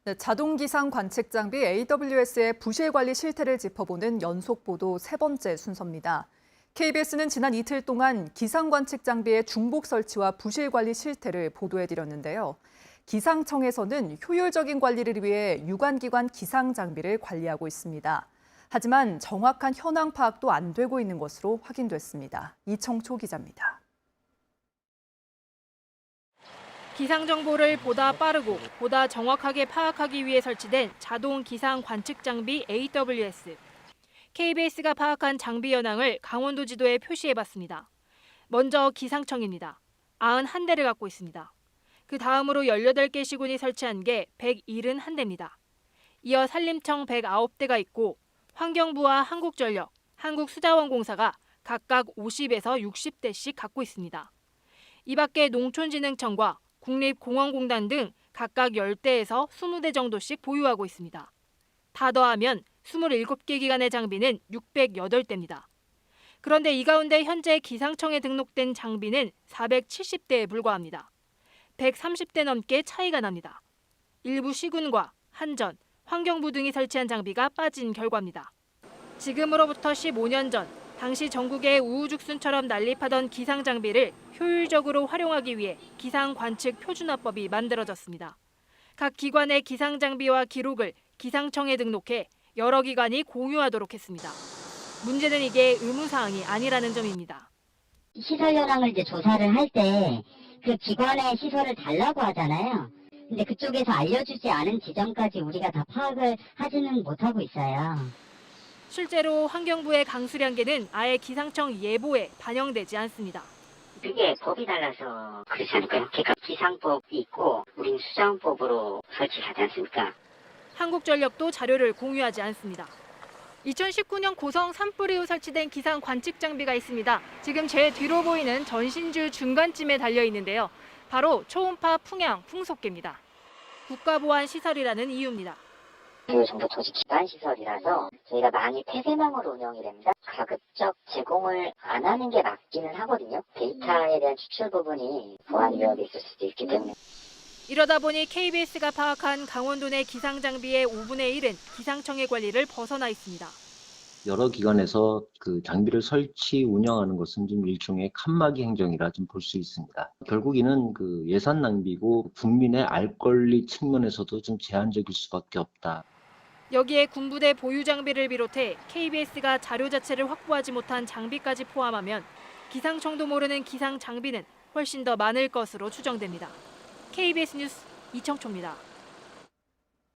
네, 자동기상 관측 장비 AWS의 부실 관리 실태를 짚어보는 연속 보도 세 번째 순서입니다. KBS는 지난 이틀 동안 기상 관측 장비의 중복 설치와 부실 관리 실태를 보도해드렸는데요. 기상청에서는 효율적인 관리를 위해 유관기관 기상 장비를 관리하고 있습니다. 하지만 정확한 현황 파악도 안 되고 있는 것으로 확인됐습니다. 이청초 기자입니다. 기상 정보를 보다 빠르고 보다 정확하게 파악하기 위해 설치된 자동 기상 관측 장비 AWS. KBS가 파악한 장비 현황을 강원도 지도에 표시해봤습니다. 먼저 기상청입니다. 91대를 갖고 있습니다. 그 다음으로 18개 시군이 설치한 게 171대입니다. 이어 산림청 109대가 있고 환경부와 한국전력, 한국수자원공사가 각각 50에서 60대씩 갖고 있습니다. 이 밖에 농촌진흥청과 국립공원공단 등 각각 10대에서 20대 정도씩 보유하고 있습니다. 다 더하면 27개 기관의 장비는 608대입니다. 그런데 이 가운데 현재 기상청에 등록된 장비는 470대에 불과합니다. 130대 넘게 차이가 납니다. 일부 시군과 한전, 환경부 등이 설치한 장비가 빠진 결과입니다. 지금으로부터 15년 전 당시 전국에 우후죽순처럼 난립하던 기상 장비를 효율적으로 활용하기 위해 기상관측표준화법이 만들어졌습니다. 각 기관의 기상 장비와 기록을 기상청에 등록해 여러 기관이 공유하도록 했습니다. 문제는 이게 의무사항이 아니라는 점입니다. 시설 현황을 이제 조사를 할 때 그 기관의 시설을 달라고 하잖아요. 근데 그쪽에서 알려주지 않은 지점까지 우리가 다 파악을 하지는 못하고 있어요. 실제로 환경부의 강수량계는 아예 기상청 예보에 반영되지 않습니다. 그게 법이 달라서 그렇지 않을까요? 그러니까 기상법이 있고 우린 수정법으로 설치하지 않습니까? 한국전력도 자료를 공유하지 않습니다. 2019년 고성 산불 이후 설치된 기상 관측 장비가 있습니다. 지금 제 뒤로 보이는 전신주 중간쯤에 달려 있는데요. 바로 초음파 풍향 풍속계입니다. 국가보안시설이라는 이유입니다. 그 정도 조직 기반 시설이라서 저희가 많이 폐쇄망으로 운영이 됩니다. 가급적 제공을 안 하는 게 맞기는 하거든요. 데이터에 대한 추출 부분이 보안 위협이 있을 수도 있기 때문에. 이러다 보니 KBS가 파악한 강원도 내 기상 장비의 5분의 1은 기상청의 관리를 벗어나 있습니다. 여러 기관에서 그 장비를 설치, 운영하는 것은 좀 일종의 칸막이 행정이라 좀 볼 수 있습니다. 결국 이는 그 예산 낭비고 국민의 알 권리 측면에서도 좀 제한적일 수밖에 없다. 여기에 군부대 보유 장비를 비롯해 KBS가 자료 자체를 확보하지 못한 장비까지 포함하면 기상청도 모르는 기상 장비는 훨씬 더 많을 것으로 추정됩니다. KBS 뉴스 이청초입니다.